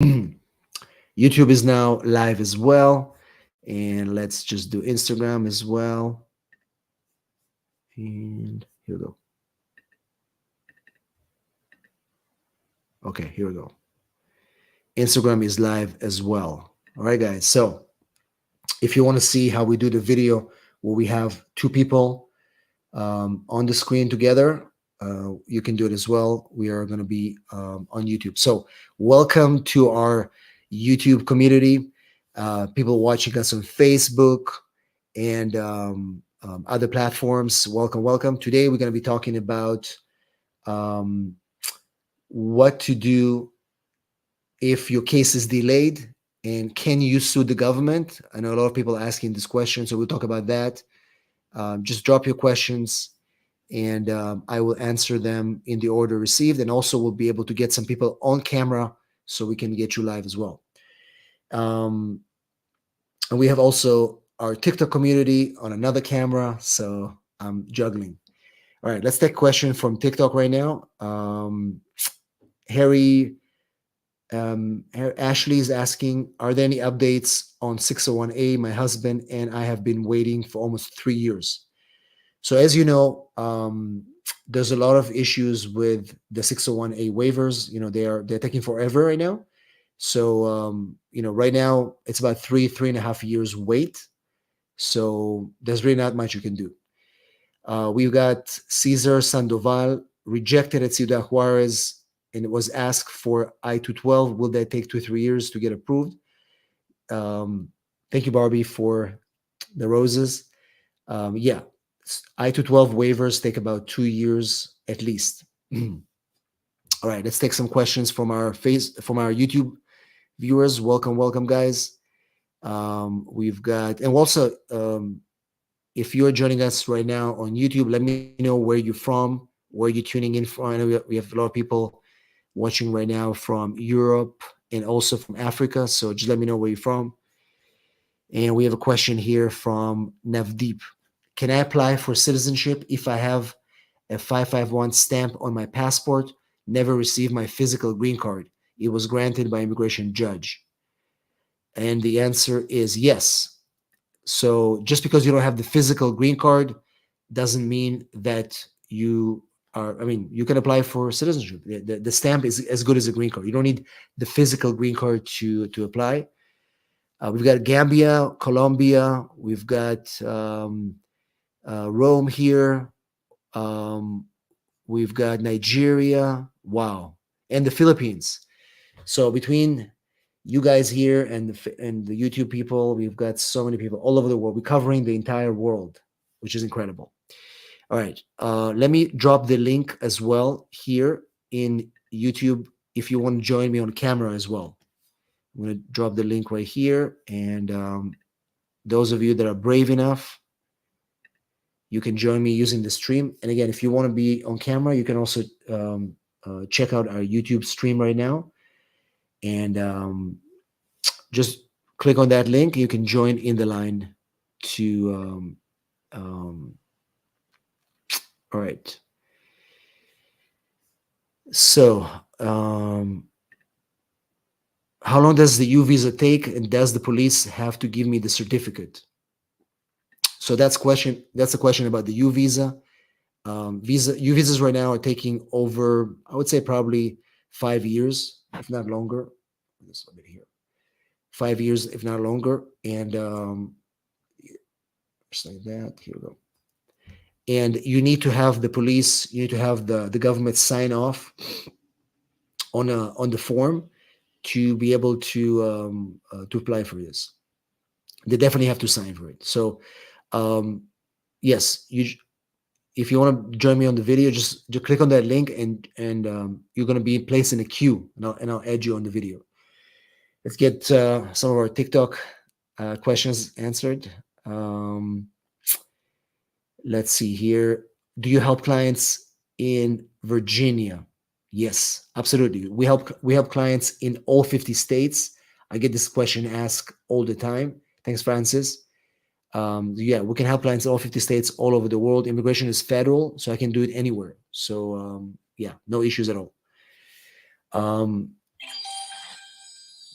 YouTube is now live as well. And let's just do Instagram as well. And here we go. Okay, here we go. Instagram is live as well. All right, guys. So if you want to see how we do the video where we have two people on the screen together, you can do it as well. We are going to be on YouTube. So welcome to our YouTube community. People watching us on Facebook and other platforms. Welcome, welcome. Today we're going to be talking about um, what to do if your case is delayed and can you sue the government. I know a lot of people asking this question, so we'll talk about that. Just drop your questions and I will answer them in the order received, and also we'll be able to get some people on camera so we can get you live as well. um, and we have also our TikTok community on another camera, so I'm juggling. All right, let's take a question from TikTok right now. Harry Ashley is asking, are there any updates on 601A? My husband and I have been waiting for almost 3 years. So as you know, there's a lot of issues with the 601A waivers. You know, they're taking forever right now. So right now it's about 3.5 years wait. So there's really not much you can do. We've got Cesar Sandoval rejected at Ciudad Juarez, and it was asked for I-212. Will that take 2 3 years to get approved? Thank you, Barbie, for the roses. Yeah, I-212 waivers take about 2 years at least. All right, let's take some questions from our YouTube viewers. Welcome, welcome, guys. We've got, and also, if you're joining us right now on YouTube, let me know where you're from, where you're tuning in from. I know we have a lot of people watching right now from Europe and also from Africa. So just let me know where you're from. And we have a question here from Navdeep. Can I apply for citizenship if I have a 551 stamp on my passport, never received my physical green card? It was granted by immigration judge. And the answer is yes. So just because you don't have the physical green card doesn't mean that you are, I mean, you can apply for citizenship. The stamp is as good as a green card. You don't need the physical green card to apply. We've got Gambia, Colombia, we've got Rome here, we've got Nigeria, wow, and the Philippines. So between you guys here and the YouTube people, we've got so many people all over the world. We're covering the entire world, which is incredible. All right, let me drop the link as well here in YouTube if you want to join me on camera as well. I'm going to drop the link right here, and those of you that are brave enough, you can join me using the stream. And again, if you want to be on camera, you can also check out our YouTube stream right now, and just click on that link. You can join in the line to all right. So how long does the U visa take, and does the police have to give me the certificate? So that's a question about the U visa. U visas right now are taking over, I would say, probably 5 years, if not longer. This a bit here, 5 years, if not longer, and just like that. Here we go. And you need to have the police, you need to have the government sign off on the form to be able to apply for this. They definitely have to sign for it. So yes, if you want to join me on the video, just click on that link, and you're going to be placed in a queue, and I'll add you on the video. Let's get some of our TikTok questions answered. Let's see here. Do you help clients in Virginia? Yes, absolutely. We help clients in all 50 states. I get this question asked all the time. Thanks, Francis. Yeah, we can help clients in all 50 states all over the world. Immigration is federal, so I can do it anywhere. So yeah, no issues at all. Um,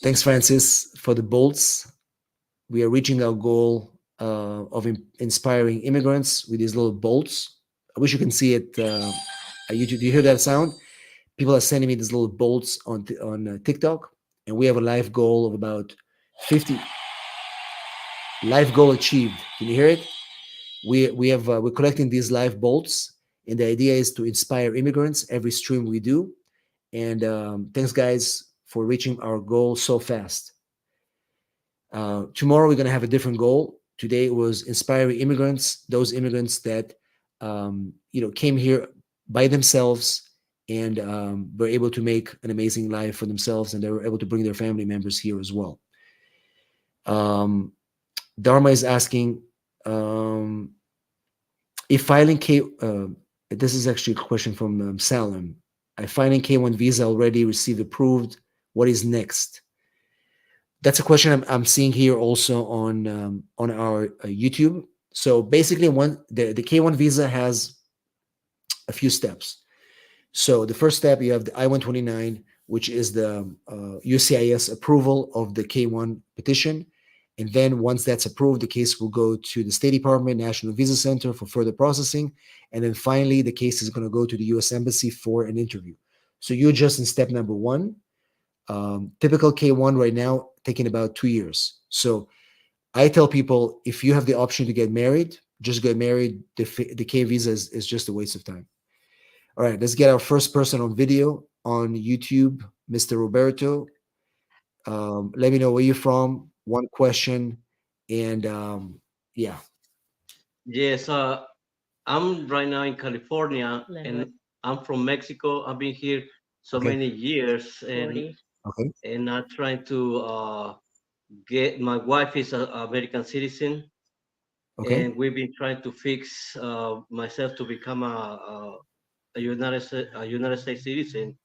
Thanks, Francis, for the bolts. We are reaching our goal of inspiring immigrants with these little bolts. I wish you can see it at YouTube. Do you hear that sound? People are sending me these little bolts on TikTok, and we have a life goal of about 50. Life goal achieved. Can you hear it? We're collecting these live bolts, and the idea is to inspire immigrants every stream we do. And thanks, guys, for reaching our goal so fast. Tomorrow we're going to have a different goal. Today was inspiring immigrants, those immigrants that came here by themselves and were able to make an amazing life for themselves, and they were able to bring their family members here as well. Dharma is asking if filing K. This is actually a question from Salim. I filing K1 visa already received approved. What is next? That's a question I'm seeing here also on our YouTube. So basically, the K1 visa has a few steps. So the first step, you have the I-129, which is the USCIS approval of the K1 petition. And then once that's approved, the case will go to the State Department National Visa Center for further processing. And then finally, the case is going to go to the U.S. Embassy for an interview. So you're just in step number one. Typical K1 right now taking about 2 years. So I tell people, if you have the option to get married, just get married. The K visa is just a waste of time. All right, let's get our first person on video on YouTube, Mr. Roberto. Let me know where you're from. One question, and yeah. Yes, I'm right now in California, and I'm from Mexico. I've been here so Okay. many years, Okay. and I'm trying to get. My wife is an American citizen, Okay. and we've been trying to fix myself to become a United States citizen.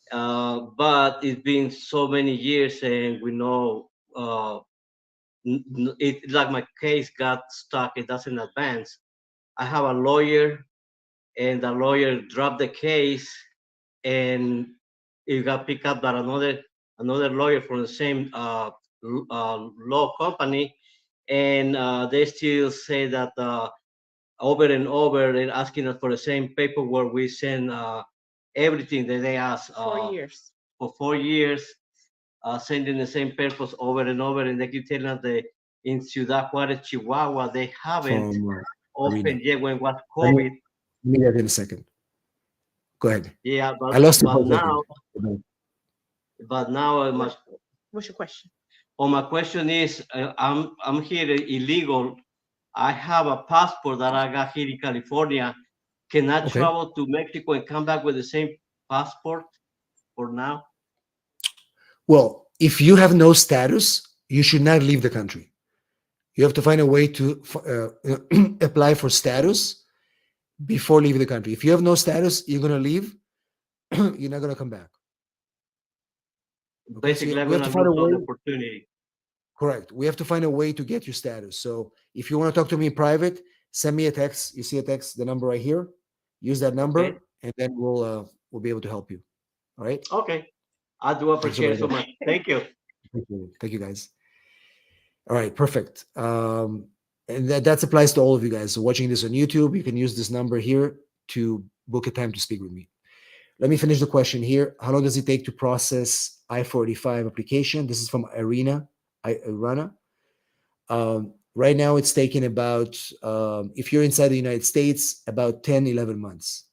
But it's been so many years, and we know it like my case got stuck. It doesn't advance. I have a lawyer, and the lawyer dropped the case, and it got picked up by another lawyer from the same law company, and they still say that over and over they're asking us for the same paperwork. We send everything that they ask 4 years. for 4 years, sending the same papers over and over, and they keep telling us that in Ciudad Juarez, Chihuahua, they haven't From Arena. opened yet when it was Let me COVID. let me get in a second. Go ahead. Yeah, I lost it but for a now second. my What's your question? my question is, I'm here illegal. I have a passport that I got here in California. Can I Okay. travel to Mexico and come back with the same passport for now? Well, if you have no status, you should not leave the country. You have to find a way to apply for status before leaving the country. If you have no status, you're going to leave. You're not going to come back. Okay, so Basically, I'm we have gonna to find lose a all the way. opportunity. Correct. We have to find a way to get your status. So if you want to talk to me in private, send me a text. You see a text, the number right here. Use that Okay. number, and then we'll be able to help you. All right. Okay. I do Thanks, appreciate it so Roberto. much. Thank you. Thank you, guys. All right, perfect. And that applies to all of you guys. So watching this on YouTube, you can use this number here to book a time to speak with me. Let me finish the question here. How long does it take to process I-485 application? This is from Irina. Right now, it's taking about, if you're inside the United States, about 10, 11 months.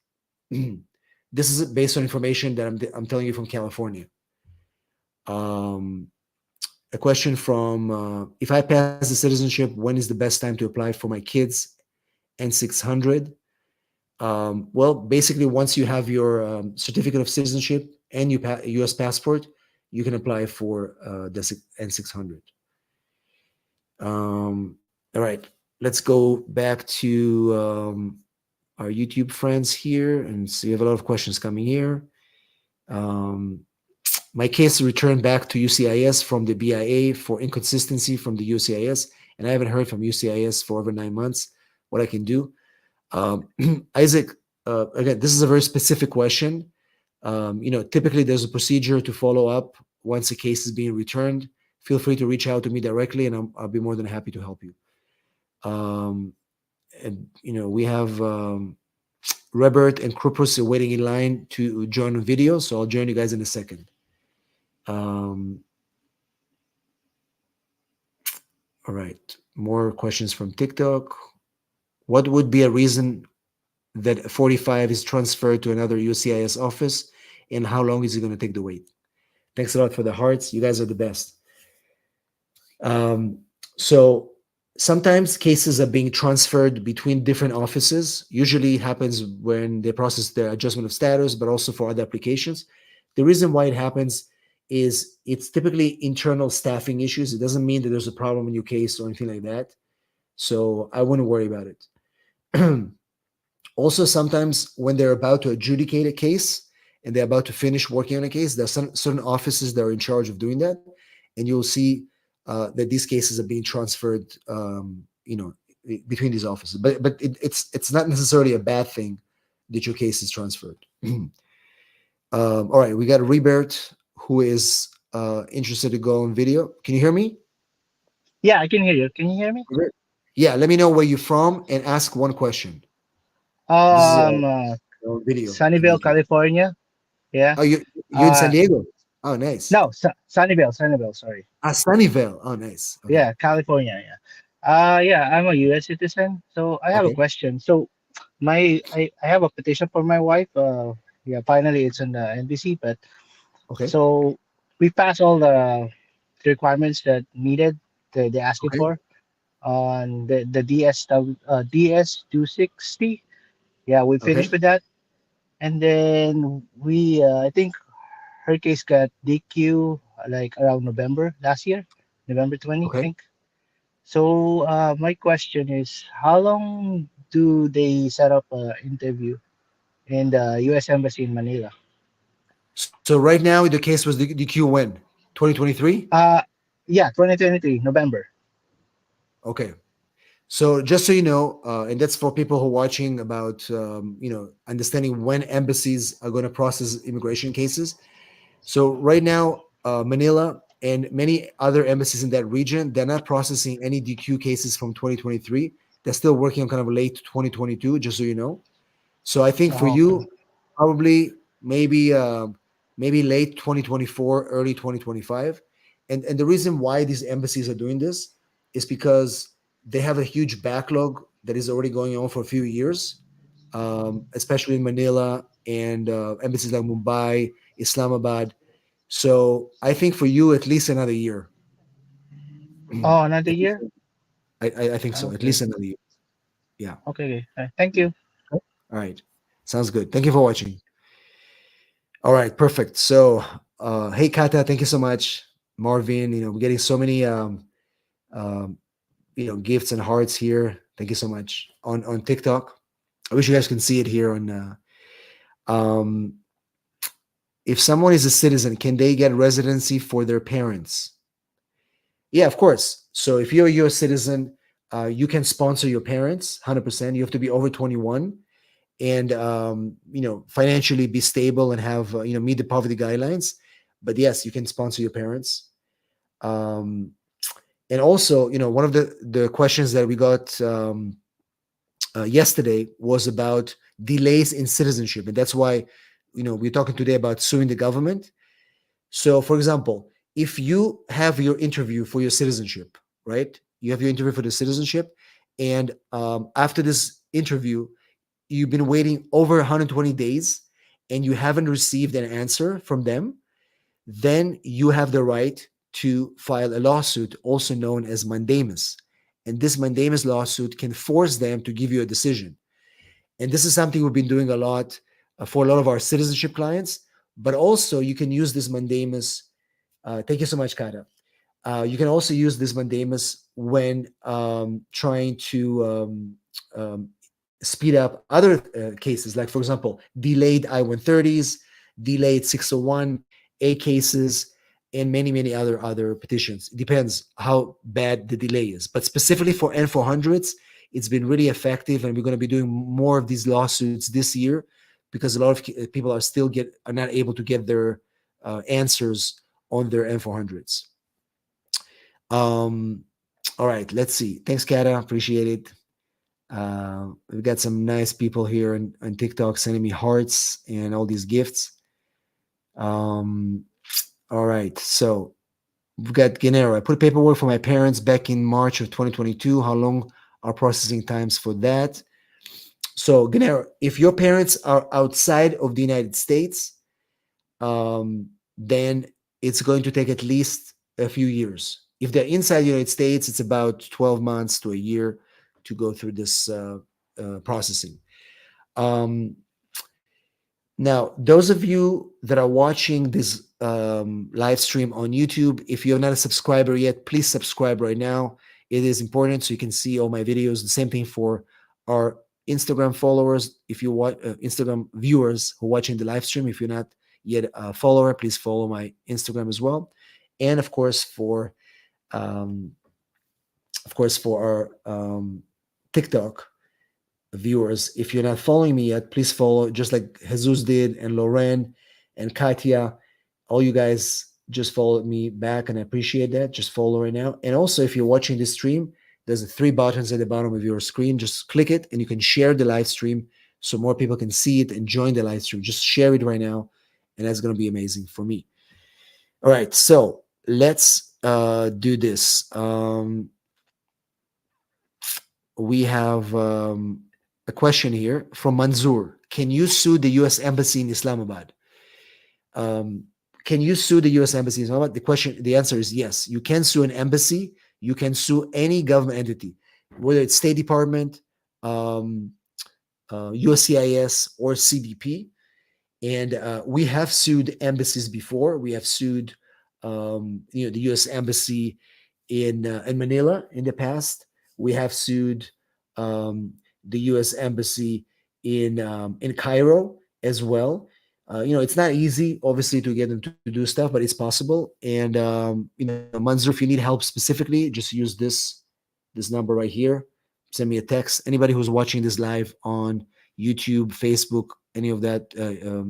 This is based on information that I'm telling you from California. A question from, if I pass the citizenship, when is the best time to apply for my kids and 600? Well, basically, once you have your certificate of citizenship and your U.S. passport, you can apply for the N600. All right, let's go back to our YouTube friends here, and so we have a lot of questions coming here. My case returned back to USCIS from the BIA for inconsistency from the USCIS, and I haven't heard from USCIS for over 9 months. What I can do, Isaac? Again, this is a very specific question. Typically there's a procedure to follow up once a case is being returned, feel free to reach out to me directly, and I'll be more than happy to help you. And we have Robert and Krupus are waiting in line to join on video, so I'll join you guys in a second. All right, more questions from TikTok. What would be a reason that 45 is transferred to another USCIS office, and how long is it going to take to wait? Thanks a lot for the hearts. You guys are the best. So sometimes cases are being transferred between different offices. Usually it happens when they process their adjustment of status, but also for other applications. The reason why it happens is it's typically internal staffing issues. It doesn't mean that there's a problem in your case or anything like that. So I wouldn't worry about it. Also, sometimes when they're about to adjudicate a case and they're about to finish working on a case, there are some certain offices that are in charge of doing that. And you'll see that these cases are being transferred, between these offices. But it's not necessarily a bad thing that your case is transferred. All right, we got Rebert who is interested to go on video. Can you hear me? Yeah, I can hear you. Can you hear me? Great. Yeah, let me know where you're from and ask one question. This is Um, video. Sunnyvale, California. Yeah. Oh, you in San Uh, Diego? Oh, nice. no, Sunnyvale, Sunnyvale. Sorry. Ah, Sunnyvale. Oh, nice. Okay. Yeah, California. Yeah. Yeah, I'm a U.S. citizen. So I have a Okay. question. So I have a petition for my wife. Yeah, finally it's in the NBC, but Okay. so we passed all the requirements that needed. They asking Okay. for on the DS 260. Yeah, we Okay. finished with that. And then I think her case got DQ like around November last year, November 20, I Okay. think. So my question is, how long do they set up an interview in the U.S. Embassy in Manila? So right now the case was the Q when? 2023? Uh, yeah, 2023, November. Okay. So just so you know, and that's for people who are watching about understanding when embassies are going to process immigration cases. So right now, Manila and many other embassies in that region, they're not processing any DQ cases from 2023. They're still working on kind of late 2022, just so you know. So I think for Oh, okay. you, probably maybe late 2024, early 2025. And the reason why these embassies are doing this is because they have a huge backlog that is already going on for a few years, especially in Manila and embassies like Mumbai, Islamabad. So I think for you, at least another year. Oh, another At least- year? I think so. At least Okay. another year. Yeah. Okay. Okay. Thank you. All right. Sounds good. Thank you for watching. All right, perfect. So, hey, Kata, thank you so much. Marvin, we're getting so many, um, gifts and hearts here. Thank you so much on TikTok. I wish you guys can see it here on. Um, if someone is a citizen, can they get residency for their parents? Yeah, of course. So if you're a U.S. citizen, you can sponsor your parents 100%. You have to be over 21 and financially be stable and have meet the poverty guidelines. But yes, you can sponsor your parents. um, and also, one of the questions that we got yesterday was about delays in citizenship, and that's why we're talking today about suing the government. So for example, if you have your interview for your citizenship, right, you have your interview for the citizenship, and after this interview you've been waiting over 120 days and you haven't received an answer from them, then you have the right to file a lawsuit, also known as mandamus. And this mandamus lawsuit can force them to give you a decision. And this is something we've been doing a lot for a lot of our citizenship clients, but also you can use this mandamus. Thank you so much, Kata. You can also use this mandamus when trying to speed up other cases, like, for example, delayed I-130s, delayed 601A cases, and many, many other petitions. It depends how bad the delay is. But specifically for N400s, it's been really effective, and we're going to be doing more of these lawsuits this year because a lot of people are not able to get their answers on their N400s. All right, let's see. Thanks, Kata. Appreciate it. We've got some nice people here on TikTok sending me hearts and all these gifts. All right, so we've got Genero. I put paperwork for my parents back in March of 2022. How long are processing times for that? So, Genero, if your parents are outside of the United States, then it's going to take at least a few years. If they're inside the United States, it's about 12 months to a year to go through this processing. Now, those of you that are watching this live stream on YouTube, if you're not a subscriber yet, please subscribe right now. It is important so you can see all my videos. The same thing for our Instagram followers. If you want Instagram viewers who are watching the live stream, if you're not yet a follower, please follow my Instagram as well. And of course, for our TikTok viewers, if you're not following me yet, please follow, just like Jesus did, and Loren and Katya. All you guys just followed me back, and I appreciate that. Just follow right now. And also, if you're watching this stream, there's 3 buttons at the bottom of your screen. Just click it, and you can share the live stream so more people can see it and join the live stream. Just share it right now, and that's going to be amazing for me. All right, so let's do this. We have a question here from Manzoor. Can you sue the U.S. Embassy in Islamabad? Can you sue the U.S. Embassy in Islamabad? The answer is yes. You can sue an embassy. You can sue any government entity, whether it's State Department, USCIS, or CBP. And we have sued embassies before. We have sued, the U.S. Embassy in Manila in the past. We have sued the U.S. Embassy in Cairo as well. It's not easy, obviously, to get them to do stuff, but it's possible. And Manzur, if you need help specifically, just use this number right here. Send me a text. Anybody who's watching this live on YouTube, Facebook, any of that,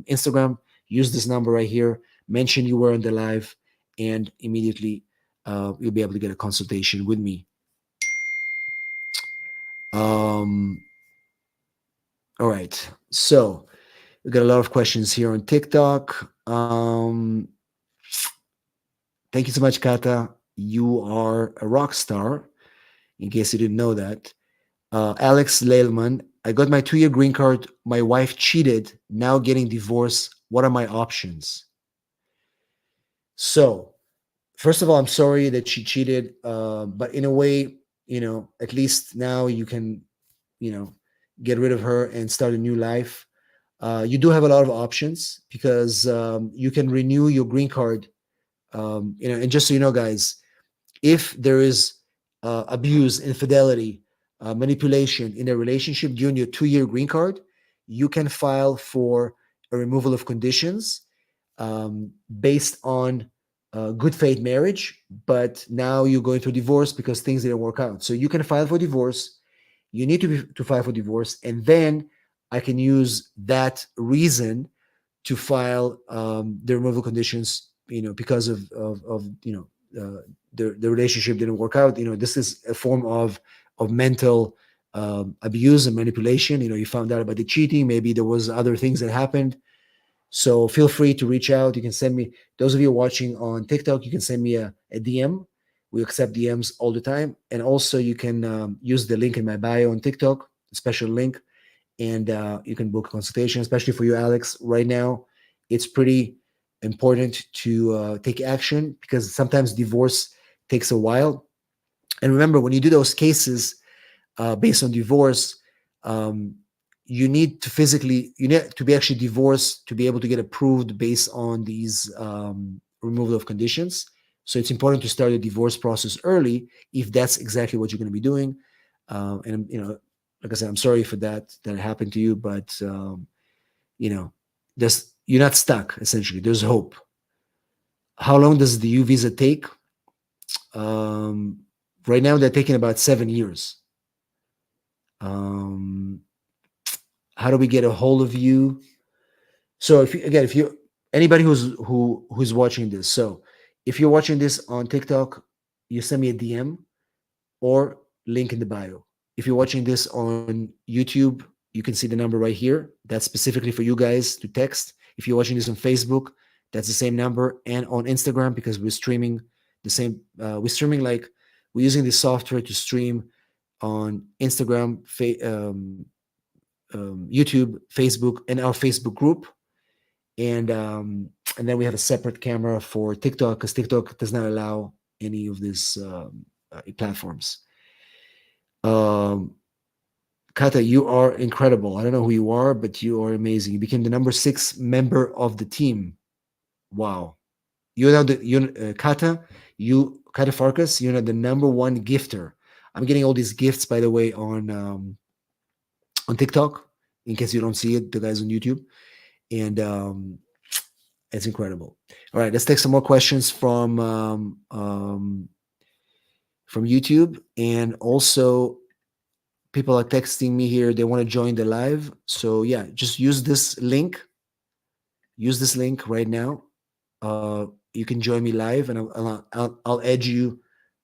Instagram, use this number right here. Mention you were on the live, and immediately you'll be able to get a consultation with me. All right. So we got a lot of questions here on TikTok. Thank you so much, Kata. You are a rock star, in case you didn't know that. Alex Leilman, I got my 2-year green card. My wife cheated. Now getting divorced. What are my options? So, first of all, I'm sorry that she cheated. But in a way, at least now you can, get rid of her and start a new life. You do have a lot of options because you can renew your green card. And just so you know, guys, if there is abuse, infidelity, manipulation in a relationship during your 2-year green card, you can file for a removal of conditions based on good faith marriage, but now you're going through divorce because things didn't work out. So you can file for divorce. You need to file for divorce, and then I can use that reason to file the removal conditions, because of the relationship didn't work out. This is a form of mental abuse and manipulation. You found out about the cheating. Maybe there was other things that happened. So feel free to reach out. You can send me, those of you watching on TikTok, you can send me a DM. We accept DMs all the time. And also you can use the link in my bio on TikTok, a special link, and you can book a consultation, especially for you, Alex. Right now, it's pretty important to take action because sometimes divorce takes a while. And remember, when you do those cases based on divorce, you need to be actually divorced to be able to get approved based on these removal of conditions. So it's important to start the divorce process early if that's exactly what you're going to be doing. And like I said, I'm sorry for that happened to you, but you're not stuck. Essentially, there's hope. How long does the U visa take? Right now, they're taking about 7 years. How do we get a hold of you? So if you anybody who's watching this, so If you're watching this on TikTok, you send me a DM or link in the bio. If you're watching this on YouTube, you can see the number right here. That's specifically for you guys to text. If you're watching this on Facebook, that's the same number. And on Instagram, because we're streaming the same, we're streaming like we're using this software to stream on Instagram, YouTube, Facebook, and our Facebook group. And then we have a separate camera for TikTok because TikTok does not allow any of these platforms. Um, Kata, you are incredible. I don't know who you are, but you are amazing. You became the number 6 member of the team. Wow. You're now Kata, Kata Farkas, you're now the number 1 gifter. I'm getting all these gifts, by the way, on TikTok, in case you don't see it, the guys on YouTube. And it's incredible. All right, let's take some more questions from YouTube. And also, people are texting me here. They want to join the live. So yeah, just use this link. Use this link right now. You can join me live, and I'll add you.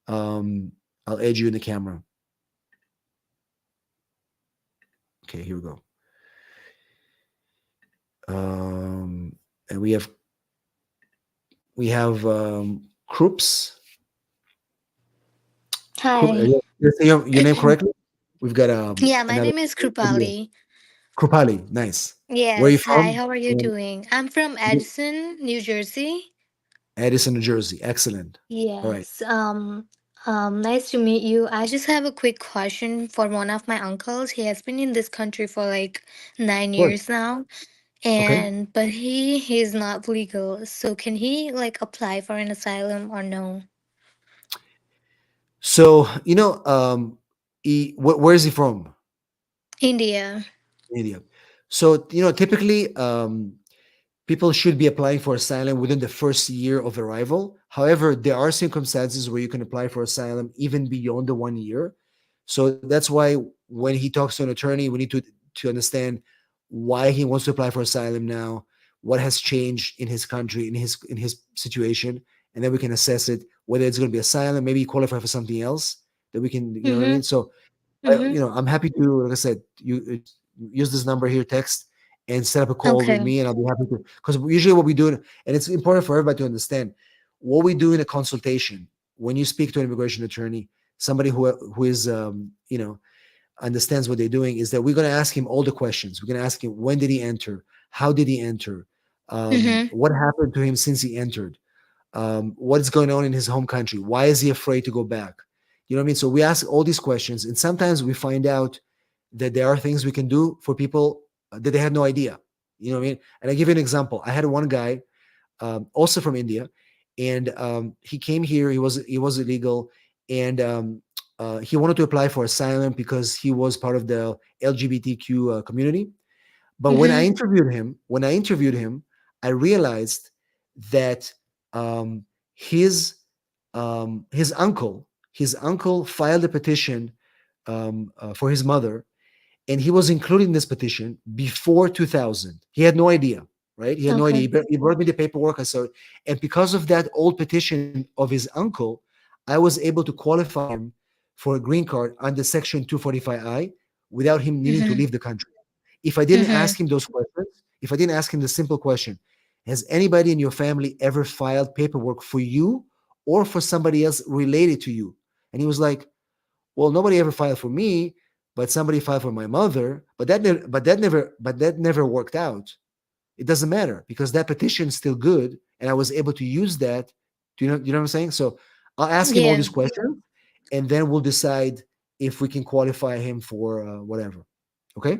I'll add you in the camera. Okay, here we go. And we have Krups. Hi. Did I say your name correctly? We've got Yeah, my another name is video. Krupali. Krupali. Nice. Where are you Yes. Hi, from? how are you And doing? I'm from Edison, New Jersey. Addison, New Jersey. Excellent. All right. Yes. Nice to meet you. I just have a quick question for one of my uncles. He has been in this country for like nine Of course. years now, Okay. and but he is not legal. So can he like apply for an asylum or no? So where is he from? India. India. So typically, people should be applying for asylum within the first year of arrival. However, there are circumstances where you can apply for asylum even beyond the 1 year. So that's why when he talks to an attorney, we need to understand why he wants to apply for asylum now, what has changed in his country, in his situation, and then we can assess it whether it's going to be asylum, maybe qualify for something else that we can, you know what I mean? Mhm. So Mhm. I'm happy to, like I said, you use this number here, text, and set up a call with Okay. me, and I'll be happy to. Because usually what we do, and it's important for everybody to understand, what we do in a consultation when you speak to an immigration attorney, somebody who is understands what they're doing, is that we're going to ask him all the questions. We're going to ask him, when did he enter? How did he enter? Mhm. What happened to him since he entered? What is going on in his home country? Why is he afraid to go back? You know what I mean? So we ask all these questions, and sometimes we find out that there are things we can do for people that they had no idea. You know what I mean? And I give you an example. I had one guy, also from India, and he came here. He was illegal, and he wanted to apply for asylum because he was part of the LGBTQ community. But Mhm. when I interviewed him, I realized that um, his his uncle filed a petition for his mother, and he was included in this petition before 2000. He had no idea, right? He had no idea. Okay. He brought me the paperwork. I saw it, and because of that old petition of his uncle, I was able to qualify him for a green card under Section 245I without him needing to Mhm. leave the country. If I didn't Mhm. ask him those questions, if I didn't ask him the simple question, has anybody in your family ever filed paperwork for you or for somebody else related to you? And he was like, well, nobody ever filed for me, but somebody filed for my mother. But that never worked out. It doesn't matter because that petition is still good, and I was able to use that. Do you know what I'm saying? So I'll ask him all Yeah. these questions, and then we'll decide if we can qualify him for whatever. Okay?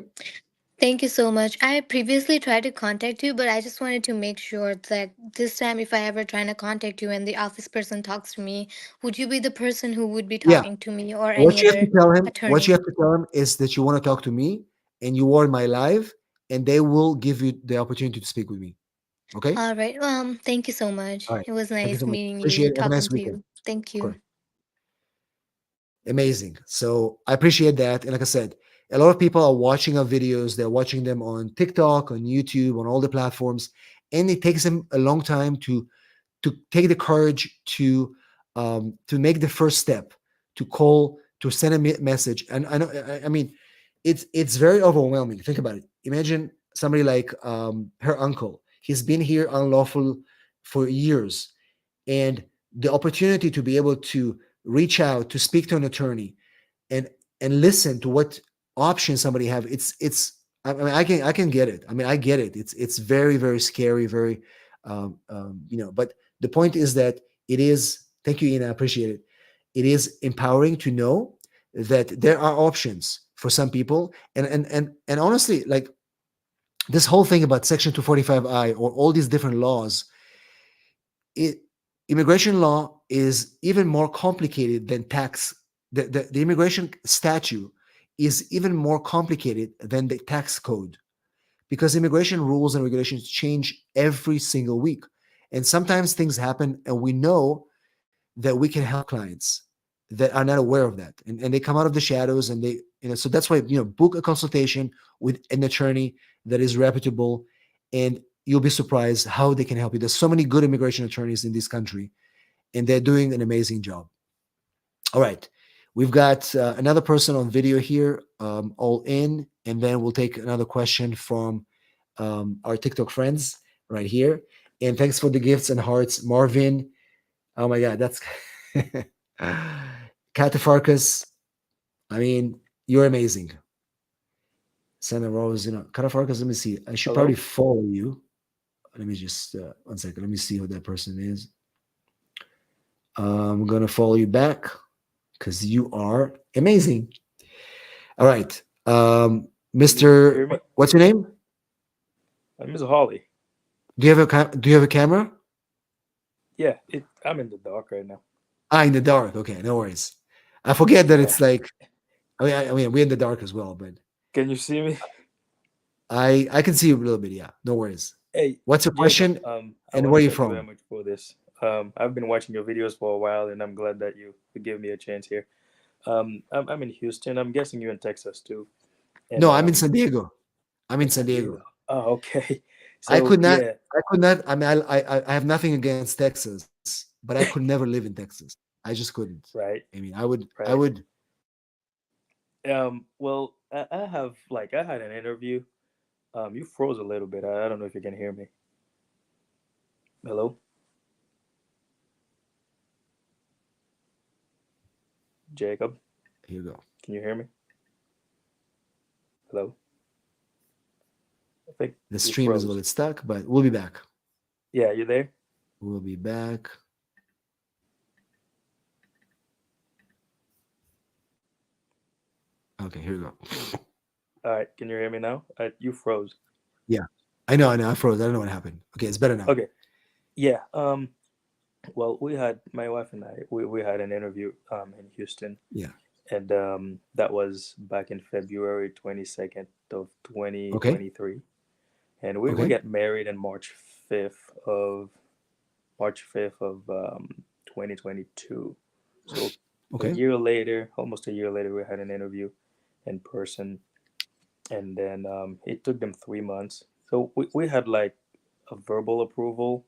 Thank you so much. I previously tried to contact you, but I just wanted to make sure that this time, if I ever try to contact you and the office person talks to me, would you be the person who would be Yeah. talking to me or What any you have to other tell him, what you attorney? have to tell him is that you want to talk to me, and you are in my live, and they will give you the opportunity to speak with me. Okay? All right. Thank you so All much. right. It was Thank you nice so much. meeting Appreciate you, it. Have a talking nice to weekend. you. Thank Of course. you. Amazing. So I appreciate that. And like I said, a lot of people are watching our videos. They're watching them on TikTok, on YouTube, on all the platforms, and it takes them a long time to to take the courage to make the first step, to call, to send a message. And I mean, it's very overwhelming. Think about it. Imagine somebody like her uncle. He's been here unlawful for years, and the opportunity to be able to reach out, to speak to an attorney, and listen to what options somebody have. I mean, I can get it. I mean, I get it. It's very, very scary, very but the point is that it is, thank you, Ina, I appreciate it. It is empowering to know that there are options for some people. And honestly, like, this whole thing about Section 245I or all these different laws, immigration law is even more complicated than tax. The immigration statute is even more complicated than the tax code, because immigration rules and regulations change every single week. And sometimes things happen, and we know that we can help clients that are not aware of that. And they come out of the shadows, and they, so that's why, book a consultation with an attorney that is reputable, and you'll be surprised how they can help you. There's so many good immigration attorneys in this country, and they're doing an amazing job. All right. We've got another person on video here, all in, and then we'll take another question from our TikTok friends right here. And thanks for the gifts and hearts, Marvin. Oh my God, that's Catafarkas. I mean, you're amazing. Santa Rose, Catafarkas, let me see. I should probably follow you. Let me just, 1 second. Let me see who that person is. I'm going to follow you back because you are amazing. All right. Mr. What's your name? Ms. Holly. Do you have a camera? Yeah, I'm in the dark right now. In the dark. Okay, no worries. I forget that it's like, I mean, we're in the dark as well, but can you see me? I can see you a little bit. Yeah, no worries. Hey, what's your question? And where are you from? Thank you very much for this. I've been watching your videos for a while, and I'm glad that you give me a chance here. I'm in Houston. I'm guessing you're in Texas too. And, no, I'm in San Diego. I'm in San Diego. Oh, okay. So, I could not. I mean, I have nothing against Texas, but I could never live in Texas. I just couldn't. Right. I mean, I would. Well, I had an interview. You froze a little bit. I don't know if you can hear me. Hello? Jacob? Here you go. Can you hear me? Hello? I think the stream is a little stuck, but we'll be back. Yeah, you there? We'll be back. Okay, here we go. All right, can you hear me now? You froze. Yeah, I know. I froze. I don't know what happened. Okay, it's better now. Okay. Yeah. Well, my wife and I, we had an interview in Houston. Yeah. And that was back in February 22nd of 2023. Okay. And we got married on March 5th of 2022. So a year later, almost a year later, we had an interview in person. And then it took them 3 months. So we had like a verbal approval.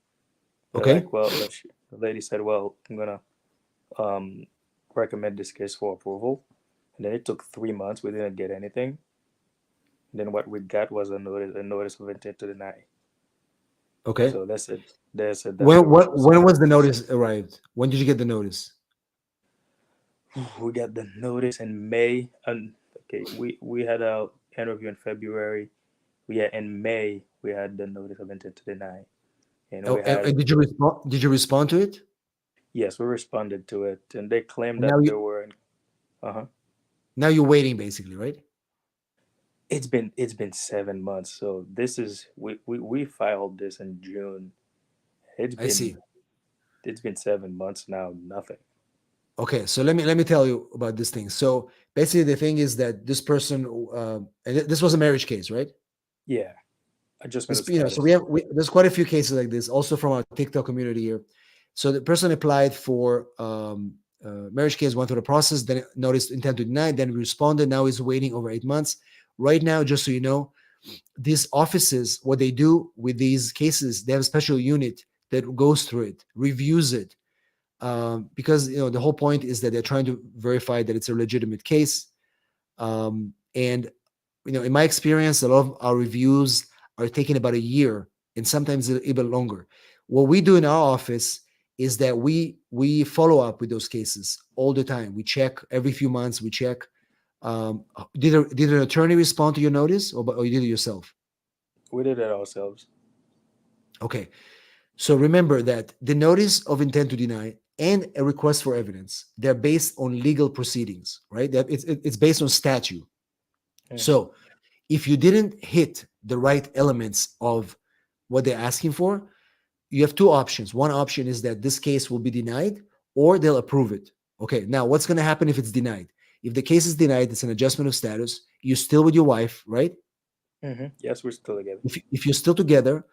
Okay. Like, well, the lady said, well, I'm going to recommend this case for approval. And then it took 3 months. We didn't get anything. And then what we got was a notice of intent to deny. Okay. So that's it. When was the notice arrived? When did you get the notice? We got the notice in May. And okay, we had our interview in February. In May we had the notice of intent to deny. And did you respond? Did you respond to it? Yes, we responded to it, and they claimed that there were. Now you're waiting, basically, right? It's been 7 months. So this is we filed this in June. I see. It's been 7 months now. Nothing. Okay, so let me tell you about this thing. So basically, the thing is that this person, and this was a marriage case, right? Yeah. So there's quite a few cases like this, also from our TikTok community here. So the person applied for marriage case, went through the process, then noticed intent to deny, then responded. Now he's waiting over 8 months. Right now, just so you know, these offices, what they do with these cases, they have a special unit that goes through it, reviews it, because the whole point is that they're trying to verify that it's a legitimate case. And in my experience, a lot of our reviews are taking about a year and sometimes even longer. What we do in our office is that we follow up with those cases all the time. We check every few months. We check. Did an attorney respond to your notice, or you did it yourself? We did it ourselves. Okay. So remember that the notice of intent to deny and a request for evidence, they're based on legal proceedings, right? That it's based on statute. So if you didn't hit the right elements of what they're asking for, you have two options. One option is that this case will be denied or they'll approve it. Okay, now what's going to happen if it's denied? If the case is denied, it's an adjustment of status. You're still with your wife, right? Yes, we're still together. If you're still together,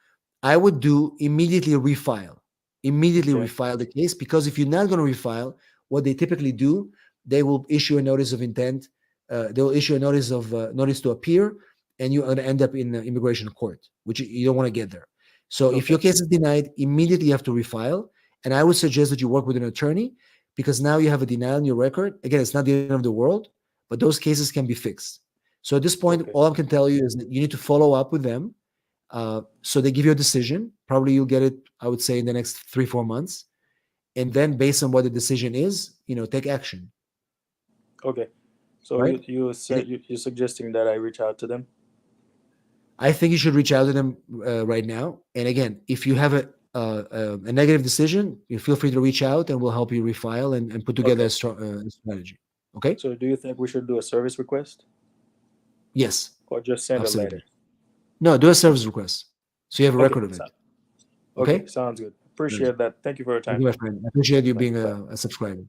I would do immediately refile. Immediately Okay. refile the case, because if you're not going to refile, what they typically do, they will issue a notice of intent. They'll issue a notice to appear, and you're going to end up in the immigration court, which you don't want to get there. So if your case is denied, immediately you have to refile. And I would suggest that you work with an attorney, because now you have a denial in your record. Again, it's not the end of the world, but those cases can be fixed. So at this point, all I can tell you is that you need to follow up with them. So they give you a decision. Probably you'll get it, I would say, in the next 3-4 months. And then based on what the decision is, take action. Okay. So right? you're suggesting that I reach out to them? I think you should reach out to them right now. And again, if you have a negative decision, you feel free to reach out, and we'll help you refile and put together a strategy. Okay? So do you think we should do a service request? Yes. Or just send absolutely. a letter? No, do a service request, so you have a record of it. Okay, sounds good. Appreciate that. Thank you for your time. Thank you, my friend. I appreciate you being a subscriber.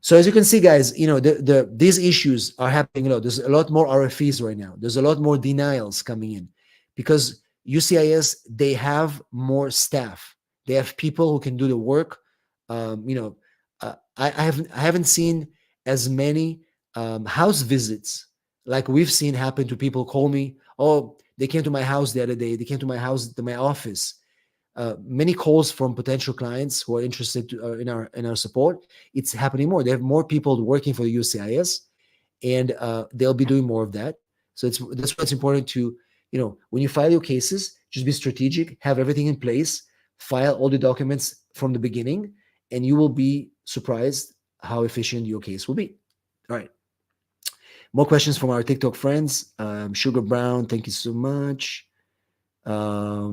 So as you can see, guys, these issues are happening. There's a lot more RFEs right now. There's a lot more denials coming in, because USCIS, they have more staff. They have people who can do the work. I haven't seen as many house visits like we've seen happen to people. Call me, oh, they came to my house the other day. They came to my house, to my office. Many calls from potential clients who are interested in our support. It's happening more. They have more people working for the USCIS, and they'll be doing more of that. So that's why it's important to, when you file your cases, just be strategic, have everything in place, file all the documents from the beginning, and you will be surprised how efficient your case will be. All right. More questions from our TikTok friends. Sugar Brown, thank you so much. I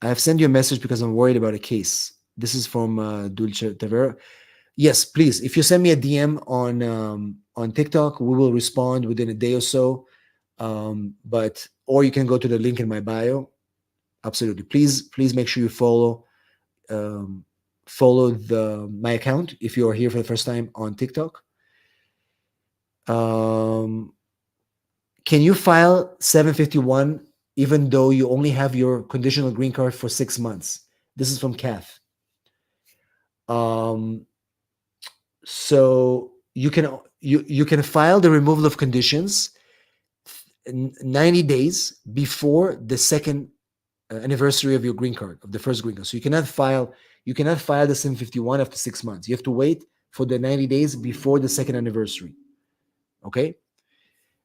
have sent you a message because I'm worried about a case. This is from Dulce Tavera. Yes, please. If you send me a DM on TikTok, we will respond within a day or so. Or you can go to the link in my bio. Absolutely. Please make sure you follow my account if you are here for the first time on TikTok. Can you file 751 even though you only have your conditional green card for 6 months? This is from Kath. So you can file the removal of conditions 90 days before the second anniversary of your green card, of the first green card. So you cannot file the 751 after 6 months. You have to wait for the 90 days before the second anniversary. Okay.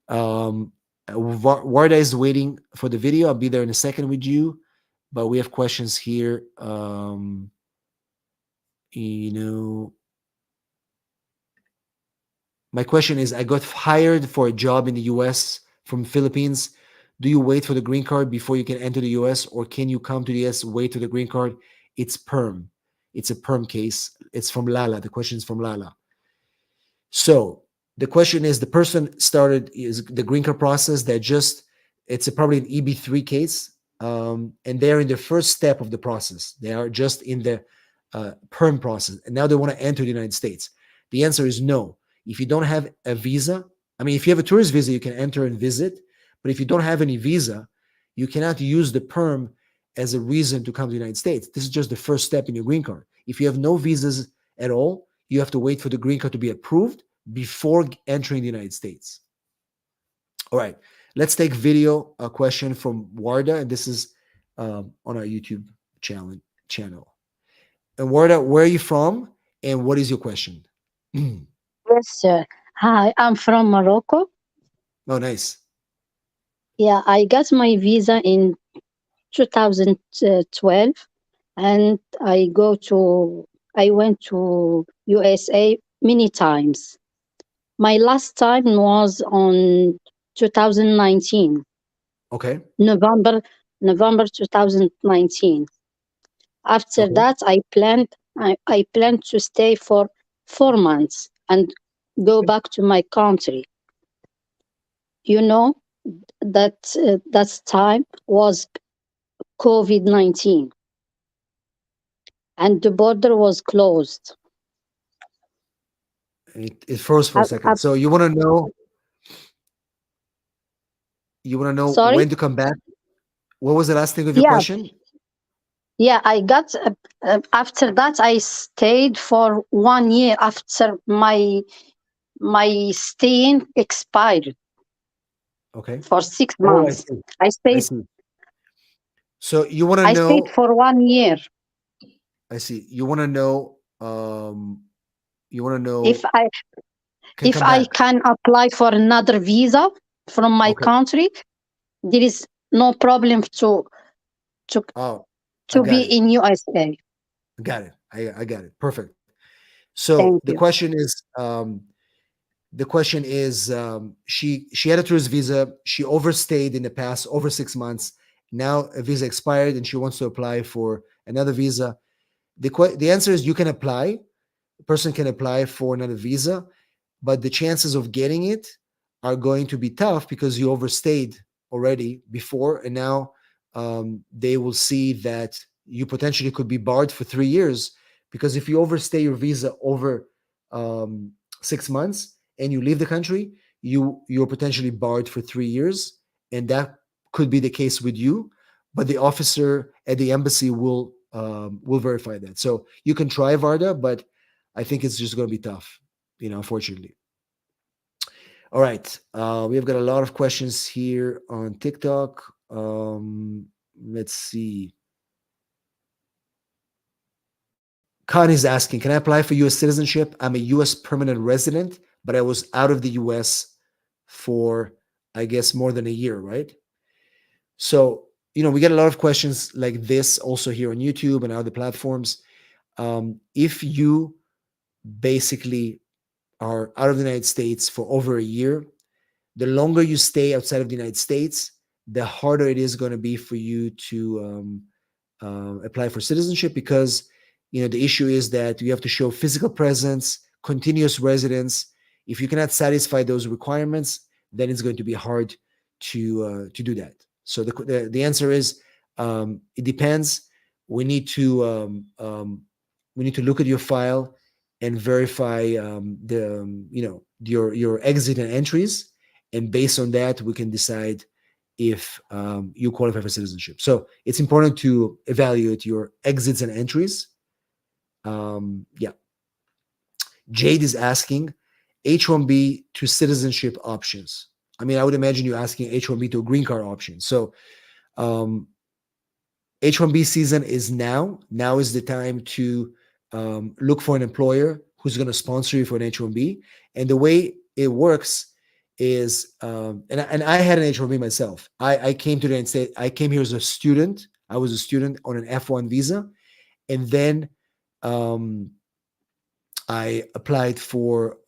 Warda is waiting for the video. I'll be there in a second with you, but we have questions here. My question is, I got hired for a job in the US from Philippines. Do you wait for the green card before you can enter the US, or can you come to the US, wait for the green card? It's perm. It's a perm case. It's from Lala. The question is from Lala. So the question is, the person started is the green card process. It's probably an EB3 case, and they're in the first step of the process. They are just in the perm process, and now they want to enter the United States. The answer is no. If you don't have a visa, if you have a tourist visa, you can enter and visit. But if you don't have any visa, you cannot use the perm as a reason to come to the United States. This is just the first step in your green card. If you have no visas at all, you have to wait for the green card to be approved before entering the United States. All right, let's take a question from Warda, and this is on our YouTube channel. And where are you from? And what is your question? Yes, sir. Hi, I'm from Morocco. Oh, nice. Yeah, I got my visa in 2012, and I went to USA many times. My last time was on 2019, Okay. November November 2019. After Okay. that, I planned to stay for 4 months and go back to my country. You know that time was COVID-19 and the border was closed. It froze for a Uh, uh, second. So you want to know Sorry? when to come back? What was the last thing of your Yeah, question? yeah. I got after that. I stayed for 1 year after my staying expired Okay. for six Oh, I months. see. I I stayed. see. So you want to I stayed know? for 1 year. I see. You want to know? You want to If know? I Can if come I back? can apply for another visa from my Okay. country, there is no problem to Oh, I to be got it. in USA. Got it. I got it. Perfect. So Thank you. the question is, she had a tourist visa. She overstayed in the past over 6 months. Now a visa expired, and she wants to apply for another visa. The answer is you can apply. A person can apply for another visa, but the chances of getting it are going to be tough because you overstayed already before, and now they will see that you potentially could be barred for 3 years. Because if you overstay your visa over 6 months and you leave the country, you're potentially barred for 3 years, and that could be the case with you. But the officer at the embassy will verify that. So you can try, Varda, but I think it's just going to be tough, unfortunately. All right. We have got a lot of questions here on TikTok. Let's see. Khan is asking, can I apply for US citizenship? I'm a US permanent resident, but I was out of the US for, I guess, more than a year, right? So, we get a lot of questions like this also here on YouTube and other platforms. If you basically are out of the United States for over a year, the longer you stay outside of the United States, the harder it is going to be for you to apply for citizenship, because the issue is that you have to show physical presence, continuous residence. If you cannot satisfy those requirements, then it's going to be hard to do that. So the answer is, it depends. We need to look at your file and verify your exit and entries, and based on that, we can decide if you qualify for citizenship. So it's important to evaluate your exits and entries. Yeah. Jade is asking H-1B to citizenship options. I mean, I would imagine you're asking H-1B to a green card option. So um, H-1B season is now. Now is the time to look for an employer who's going to sponsor you for an H-1B. And the way it works is, and I had an H-1B myself. I came to the United States. I came here as a student. I was a student on an F1 visa, and then I applied for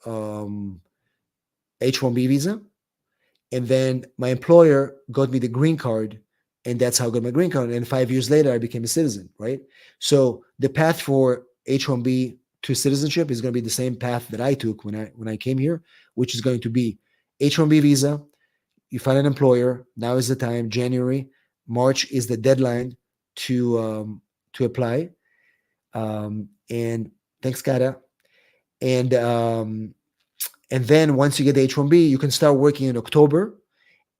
H-1B visa, and then my employer got me the green card, and that's how I got my green card. And 5 years later, I became a citizen, right? So the path for H-1B to citizenship is going to be the same path that I took when I came here, which is going to be H-1B visa. You find an employer. Now is the time. January, March is the deadline to apply. And thanks, Kara. And then once you get the H-1B, you can start working in October.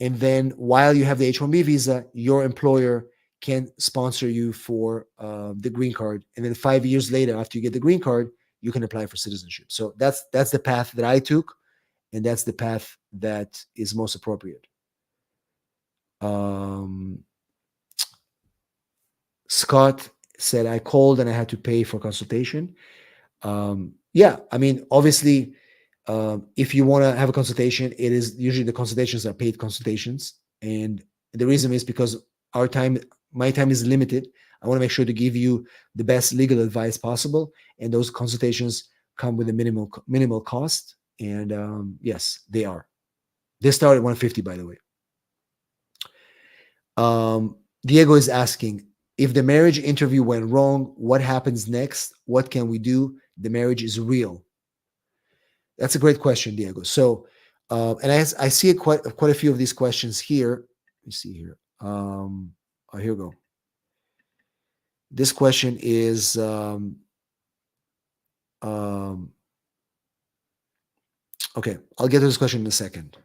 And then while you have the H-1B visa, your employer can sponsor you for the green card. And then 5 years later, after you get the green card, you can apply for citizenship. So that's the path that I took, and that's the path that is most appropriate. Scott said I called and I had to pay for consultation. Yeah, I mean, obviously, if you want to have a consultation, it is usually the consultations are paid consultations, and the reason is because our time, my time is limited. I want to make sure to give you the best legal advice possible, and those consultations come with a minimal cost. And yes, they are. They start at 150, by the way. Diego is asking, if the marriage interview went wrong, what happens next? What can we do? The marriage is real. That's a great question, Diego. So, and I see quite a few of these questions here. Let me see here. Oh, here we go. This question is okay. I'll get to this question in a second.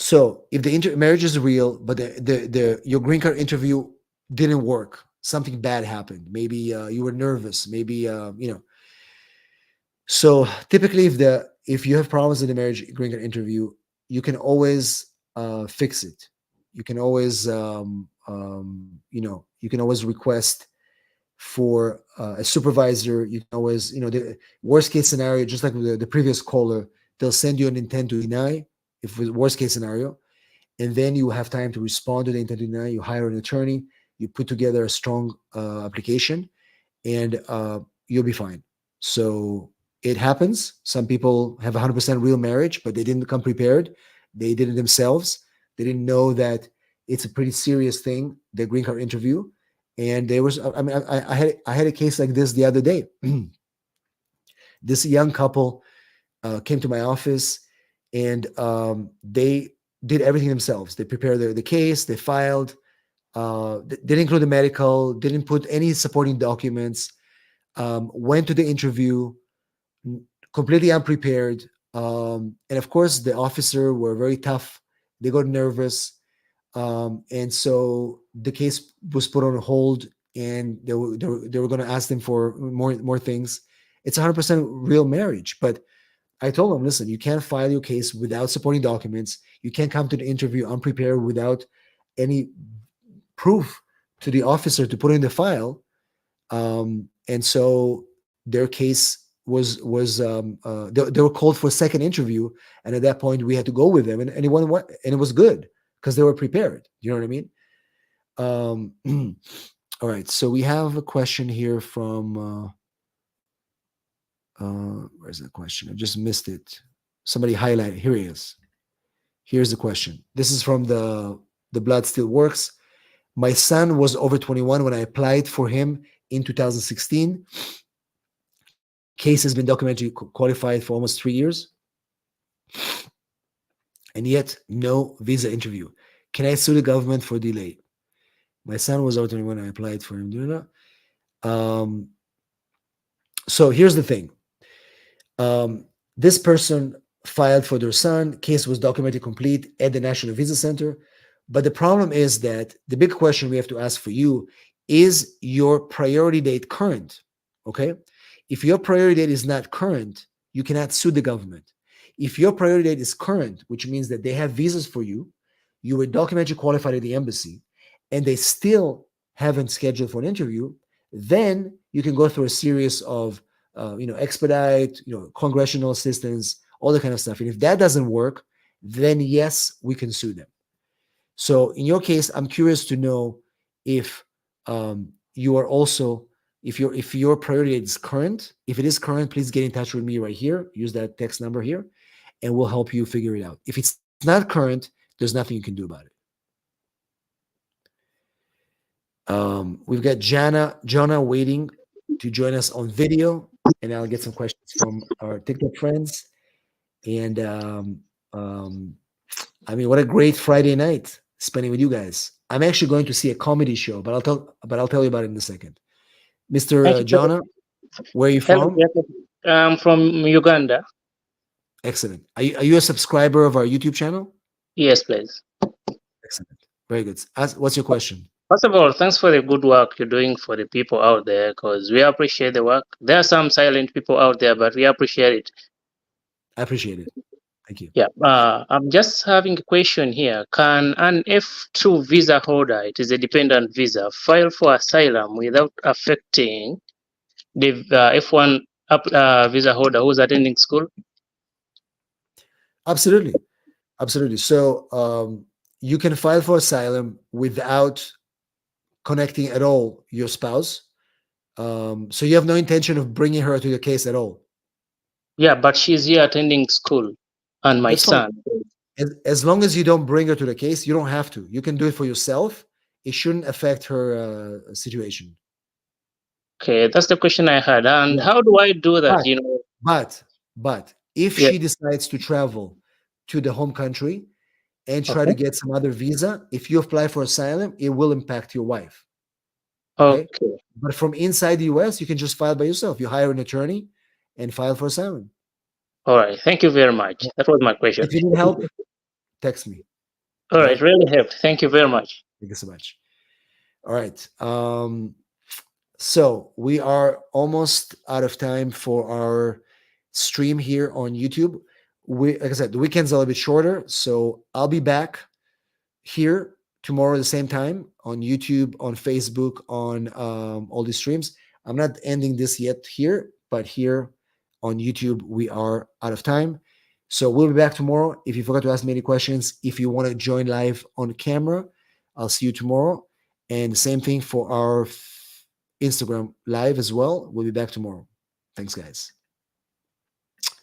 So, if the marriage is real, but the your green card interview didn't work, something bad happened. Maybe you were nervous. Maybe you know. So typically, if you have problems in the marriage green card interview, you can always fix it. You can always you know, you can always request for a supervisor. You can always, you know, the worst case scenario, just like the previous caller, they'll send you an intent to deny if it's worst case scenario, and then you have time to respond to the intent to deny. You hire an attorney, you put together a strong application, and you'll be fine. So it happens. Some people have 100% real marriage, but they didn't come prepared. They did it themselves. They didn't know that it's a pretty serious thing, the green card interview. And there was, I mean, I had a case like this the other day. This young couple came to my office, and they did everything themselves. They prepared the case, they filed, didn't include the medical, didn't put any supporting documents, went to the interview completely unprepared. And of course, the officer were very tough. They got nervous. And so the case was put on hold, and they were going to ask them for more things. It's 100% real marriage. But I told them, listen, you can't file your case without supporting documents. You can't come to the interview unprepared without any proof to the officer to put in the file. And so their case was they were called for a second interview, and at that point we had to go with them, and it was good because they were prepared. You know what I mean? All right, so we have a question here from where's the question? I just missed it. Somebody highlight it. Here he is. Here's the question. This is from the Blood Still Works. My son was over 21 when I applied for him in 2016. Case has been documentally qualified for almost 3 years, and yet no visa interview. Can I sue the government for delay? My son was over 21 when I applied for him. So here's the thing. This person filed for their son. Case was documentally complete at the National Visa Center. But the problem is that the big question we have to ask for you is your priority date current? Okay. If your priority date is not current, you cannot sue the government. If your priority date is current, which means that they have visas for you, you were documentally qualified at the embassy, and they still haven't scheduled for an interview, then you can go through a series of, expedite, congressional assistance, all that kind of stuff. And if that doesn't work, then yes, we can sue them. So in your case, I'm curious to know if you are also, if your priority is current. If it is current, please get in touch with me right here. Use that text number here, and we'll help you figure it out. If it's not current, there's nothing you can do about it. We've got Jonah waiting to join us on video, and I'll get some questions from our TikTok friends. And I mean, what a great Friday night spending with you guys. I'm actually going to see a comedy show, but I'll tell you about it in a second. Mr. Jonah, where are you from? I'm from Uganda. Excellent. Are you a subscriber of our YouTube channel? Yes, please. Excellent. Very good. What's your question? First of all, thanks for the good work you're doing for the people out there, because we appreciate the work. There are some silent people out there, but we appreciate it. I appreciate it. Thank you. Yeah, I'm just having a question here. Can an F2 visa holder, it is a dependent visa, file for asylum without affecting the F1 visa holder who's attending school? Absolutely. Absolutely. So you can file for asylum without connecting at all your spouse. So you have no intention of bringing her to the case at all. Yeah, but she's here attending school, and my That's fine. son. As long as you don't bring her to the case, you don't have to. You can do it for yourself. It shouldn't affect her situation. Okay, that's the question I had. And Yeah. how do I do that? But if Yeah. she decides to travel to the home country and try to Okay. get some other visa, if you apply for asylum, it will impact your wife. Okay. Right? But from inside the US, you can just file by yourself. You hire an attorney and file for asylum. All right. Thank you very much. That was my question. If you need help, text me. All right. Really helped. Thank you very much. Thank you so much. All right. So we are almost out of time for our stream here on YouTube. Like I said, the weekend's a little bit shorter, so I'll be back here tomorrow at the same time on YouTube, on Facebook, on all these streams. I'm not ending this yet here, but here on YouTube, we are out of time. So we'll be back tomorrow. If you forgot to ask me any questions, if you want to join live on camera, I'll see you tomorrow. And the same thing for our Instagram live as well. We'll be back tomorrow. Thanks, guys.